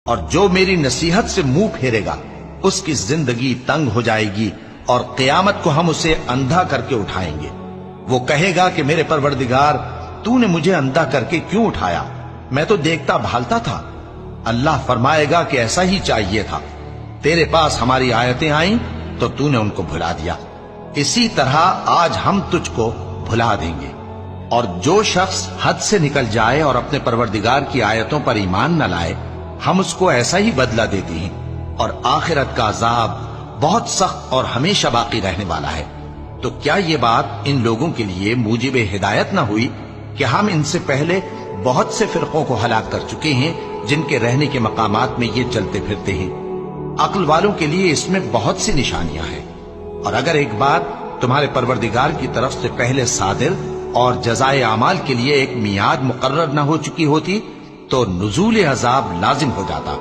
اور جو میری نصیحت سے منہ پھیرے گا اس کی زندگی تنگ ہو جائے گی اور قیامت کو ہم اسے اندھا کر کے اٹھائیں گے۔ وہ کہے گا کہ میرے پروردگار تو نے مجھے اندھا کر کے کیوں اٹھایا؟ میں تو دیکھتا بھالتا تھا۔ اللہ فرمائے گا کہ ایسا ہی چاہیے تھا، تیرے پاس ہماری آیتیں آئیں تو تو نے ان کو بھلا دیا، اسی طرح آج ہم تجھ کو بھلا دیں گے۔ اور جو شخص حد سے نکل جائے اور اپنے پروردگار کی آیتوں پر ایمان نہ لائے، ہم اس کو ایسا ہی بدلہ دیتے ہیں، اور آخرت کا عذاب بہت سخت اور ہمیشہ باقی رہنے والا ہے۔ تو کیا یہ بات ان لوگوں کے لیے موجب ہدایت نہ ہوئی کہ ہم ان سے پہلے بہت سے فرقوں کو ہلاک کر چکے ہیں جن کے رہنے کے مقامات میں یہ چلتے پھرتے ہیں؟ عقل والوں کے لیے اس میں بہت سی نشانیاں ہیں۔ اور اگر ایک بات تمہارے پروردگار کی طرف سے پہلے صادر اور جزائے اعمال کے لیے ایک میعاد مقرر نہ ہو چکی ہوتی تو نزول عذاب لازم ہو جاتا۔